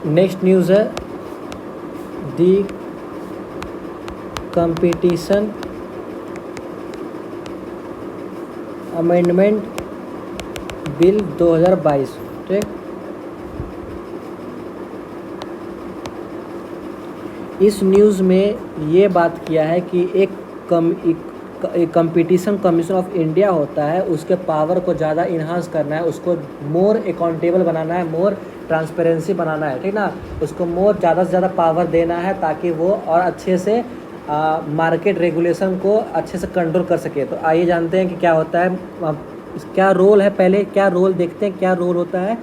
Next news है दी competition amendment bill 2022। ठीक, इस न्यूज़ में ये बात किया है कि एक कंपटीशन कमीशन ऑफ इंडिया होता है, उसके पावर को ज़्यादा इन्हांस करना है, उसको मोर अकाउंटेबल बनाना है, मोर ट्रांसपेरेंसी बनाना है। ठीक ना, उसको मोर ज़्यादा से ज़्यादा पावर देना है ताकि वो और अच्छे से मार्केट रेगुलेशन को अच्छे से कंट्रोल कर सके। तो आइए जानते हैं कि क्या होता है, क्या रोल है। पहले क्या रोल देखते हैं, क्या रोल होता है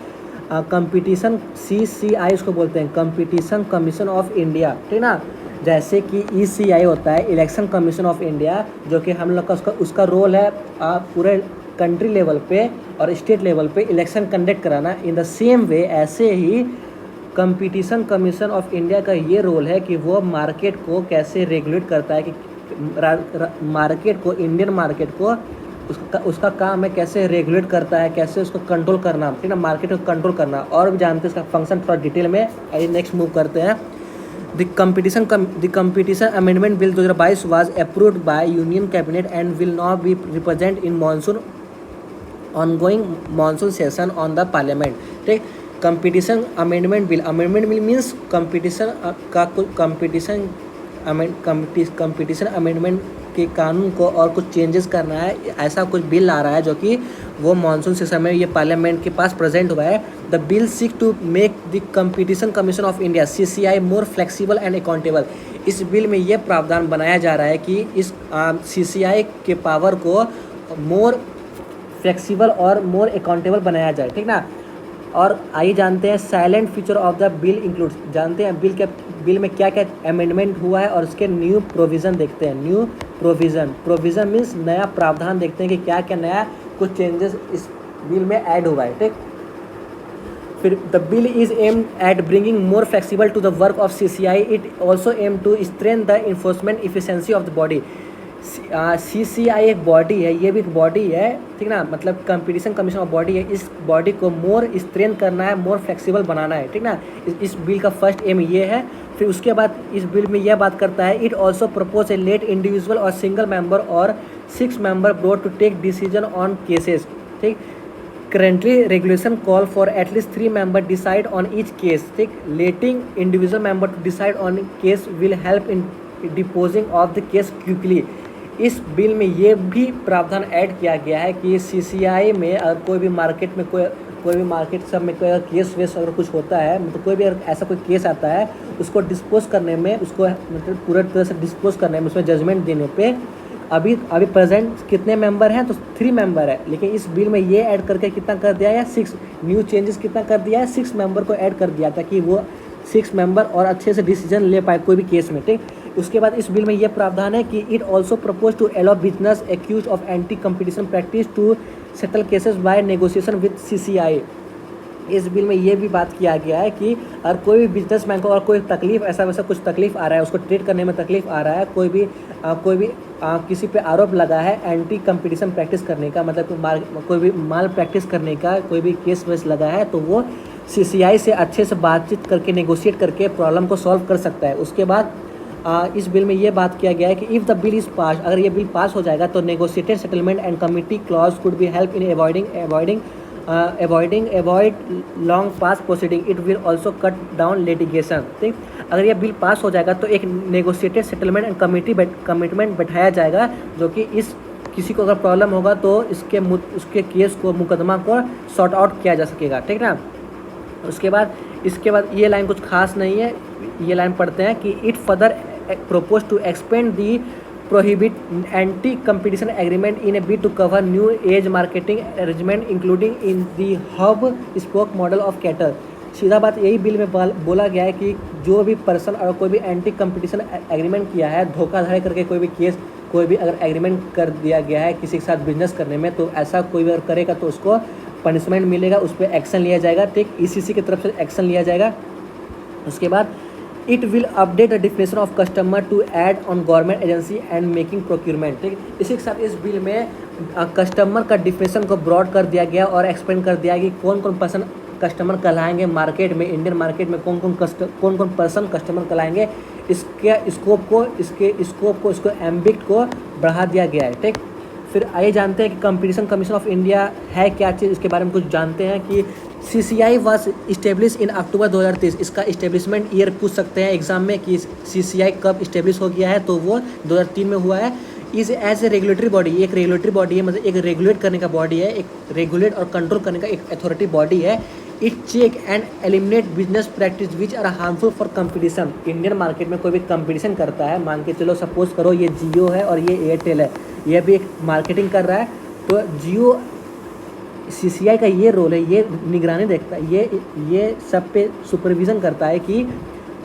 कंपटीशन CCI उसको बोलते हैं, कंपटीशन कमीशन ऑफ इंडिया। ठीक ना, जैसे कि ECI होता है, इलेक्शन कमीशन ऑफ इंडिया, जो कि हम लोग का उसका रोल है पूरे कंट्री लेवल पे और स्टेट लेवल पे इलेक्शन कंडक्ट कराना। इन द सेम वे ऐसे ही कंपटीशन कमीशन ऑफ इंडिया का ये रोल है कि वो मार्केट को कैसे रेगुलेट करता है, कि मार्केट को, इंडियन मार्केट को उसका काम है कैसे रेगुलेट करता है, कैसे उसको कंट्रोल करना। ठीक है, मार्केट को कंट्रोल करना। और भी जानते हैं इसका फंक्शन थोड़ा डिटेल में। आइए नेक्स्ट मूव करते हैं। The competition amendment bill 2022 was approved by union cabinet and will not be represent in monsoon ongoing monsoon session on the parliament. ठीक, competition amendment bill means competition का competition amendment के कानून को और कुछ changes करना है, ऐसा कुछ बिल आ रहा है जो कि वो मानसून सेशन में ये पार्लियामेंट के पास प्रेजेंट हुआ है। The bill seek to make the competition commission of India CCI more flexible and accountable. इस बिल में ये प्रावधान बनाया जा रहा है कि इस CCI के पावर को मोर फ्लेक्सिबल और मोर अकाउंटेबल बनाया जाए। ठीक ना, और आइए जानते हैं silent feature of the bill includes. जानते हैं बिल में क्या क्या अमेंडमेंट हुआ है और उसके न्यू प्रोविज़न देखते हैं। न्यू प्रोविज़न मीन्स नया प्रावधान देखते हैं कि क्या क्या नया कुछ चेंजेस इस बिल में ऐड हुआ है। ठीक, फिर the bill is aim at bringing more flexible to the work of CCI। It also aim to strengthen the enforcement efficiency of the body. CCI एक बॉडी है, ये भी एक बॉडी है। ठीक ना, मतलब कंपटीशन कमीशन ऑफ बॉडी है। इस बॉडी को मोर स्ट्रेंथ करना है, मोर फ्लेक्सिबल बनाना है। ठीक ना, इस बिल का फर्स्ट एम ये है। फिर उसके बाद इस बिल में यह बात करता है, it also propose a let individual और सिंगल मेंबर और 6 member board to take decision on cases. ठीक, currently regulation call for at least 3 member decide on each case. ठीक, letting individual member to decide on case will help in deposing of the case quickly. इस bill में ये भी प्रावधान add किया गया है कि CCI में अगर कोई भी मार्केट में कोई भी मार्केट सब में कोई अगर केस वेस अगर कुछ होता है, मतलब कोई भी अगर ऐसा कोई केस आता है, उसको डिस्पोज करने में, उसको मतलब पूरा तरह से डिस्पोज करने में, उसमें जजमेंट देने पे अभी प्रेजेंट कितने मेंबर हैं, तो 3 मेंबर है। लेकिन इस बिल में ये ऐड करके कितना कर दिया है, 6 न्यू चेंजेस कितना कर दिया है, 6 मेंबर को ऐड कर दिया ताकि वो 6 मेंबर और अच्छे से डिसीजन ले पाए कोई भी केस में। ठीक, उसके बाद इस बिल में यह प्रावधान है कि it also propose to allow business accuse of anti competition practice to settle cases by negotiation with CCI। इस बिल में ये भी बात किया गया है कि अगर कोई भी बिजनेसमैन को और कोई तकलीफ ऐसा वैसा कुछ तकलीफ आ रहा है, उसको ट्रीट करने में तकलीफ आ रहा है, कोई भी किसी पे आरोप लगा है एंटी कंपटीशन प्रैक्टिस करने का, मतलब कोई भी माल प्रैक्टिस करने का कोई भी केस वेस लगा है, तो वो CCI से अच्छे से बातचीत करके नेगोशिएट करके प्रॉब्लम को सॉल्व कर सकता है। उसके बाद इस बिल में ये बात किया गया है कि इफ़ द बिल इज़ पास, अगर ये बिल पास हो जाएगा तो negotiated settlement and committee clause could be help in avoid long pass proceeding. It will also cut down litigation. ठीक, अगर ये बिल पास हो जाएगा तो एक नेगोशिएटेड सेटलमेंट एंड कमिटमेंट बैठाया जाएगा, जो कि इस किसी को अगर प्रॉब्लम होगा तो उसके केस को, मुकदमा को सॉर्ट आउट किया जा सकेगा। ठीक ना, इसके बाद ये लाइन कुछ खास नहीं है, ये लाइन पढ़ते हैं कि it further propose to expand the prohibit anti-competition agreement in a bid to cover new age marketing arrangement including in the hub spoke model of cattle। सीधा बात यही बिल में बोला गया है कि जो भी पर्सन अगर कोई भी एंटी कंपटीशन एग्रीमेंट किया है, धोखाधड़ी करके कोई भी अगर एग्रीमेंट कर दिया गया है किसी के साथ बिजनेस करने में, तो ऐसा कोई भी अगर करेगा तो उसको पनिशमेंट मिलेगा, उस पर एक्शन लिया जाएगा। ठीक, ECC की तरफ से एक्शन लिया जाएगा। उसके बाद it will update the definition of customer to add on government agency and making procurement. ठीक, इसी के साथ इस बिल में कस्टमर का डिफिनेशन को ब्रॉड कर दिया गया और एक्सप्लेन कर दिया कि कौन कौन पर्सन कस्टमर कहलाएंगे मार्केट में, इंडियन मार्केट में कौन कौन पर्सन कस्टमर कहलाएंगे, इसके स्कोप को इसको एम्बिट को बढ़ा दिया गया है। ठीक, फिर आइए जानते हैं कि कंपटीशन कमीशन ऑफ इंडिया है क्या चीज़, इसके बारे में कुछ जानते हैं कि CCI वाज इस्टेब्लिश इन अक्टूबर 2023। इसका इस्टेब्लिशमेंट ईयर पूछ सकते हैं एग्जाम में कि CCI कब इस्टेब्लिश हो गया है, तो वो 2003 में हुआ है। Is as a regulatory body, एक रेगुलेटरी बॉडी है, मतलब एक रेगुलेट करने का बॉडी है, एक रेगुलेट और कंट्रोल करने का एक अथॉरिटी बॉडी है। It check and eliminate business practice which are harmful for competition. Indian market में कोई भी कंपटीशन करता है, मान के चलो सपोज करो ये जियो है और ये एयरटेल है, ये भी एक मार्केटिंग कर रहा है, तो जियो CCI का ये रोल है, ये निगरानी देखता है, ये सब पे सुपरविज़न करता है कि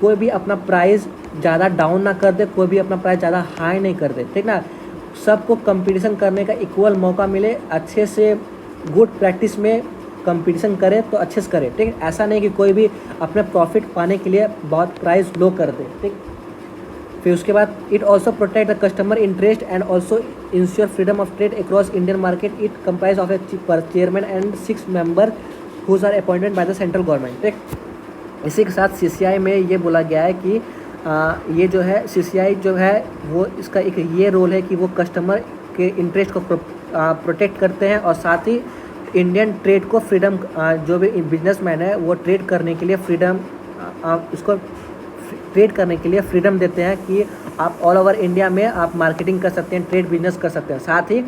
कोई भी अपना प्राइस ज़्यादा डाउन ना कर दे, कोई भी अपना प्राइस ज़्यादा हाई नहीं कर दे। ठीक ना, सबको कंपटीशन करने का इक्वल मौका मिले, अच्छे से गुड प्रैक्टिस में कंपटीशन करे तो अच्छे से करे। ठीक, ऐसा नहीं कि कोई भी अपने प्रॉफिट पाने के लिए बहुत प्राइस लो कर दे। ठीक, फिर उसके बाद it also protect the customer interest and also ensure freedom of trade across Indian market. It comprise of a chairman and 6 member whose are appointed by the central government. ठीक, इसी के साथ CCI में ये बोला गया है कि ये जो है CCI जो है वो इसका एक ये रोल है कि वो कस्टमर के इंटरेस्ट को प्रोटेक्ट करते हैं और साथ ही इंडियन ट्रेड को फ्रीडम, जो भी बिजनेसमैन है वो ट्रेड करने के लिए फ्रीडम, उसको ट्रेड करने के लिए फ्रीडम देते हैं कि आप ऑल ओवर इंडिया में आप मार्केटिंग कर सकते हैं, ट्रेड बिजनेस कर सकते हैं। साथ ही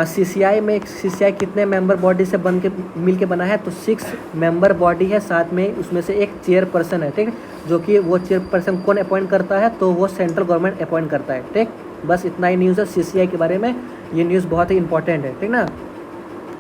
CCI कितने मेंबर बॉडी से बन के मिल के बना है, तो 6 मेंबर बॉडी है, साथ में उसमें से एक चेयरपर्सन है। ठीक, जो कि वो चेयरपर्सन कौन अपॉइंट करता है, तो वो सेंट्रल गवर्नमेंट अपॉइंट करता है। ठीक, बस इतना ही न्यूज़ है CCI के बारे में, ये न्यूज़ बहुत ही इंपॉर्टेंट है। ठीक ना।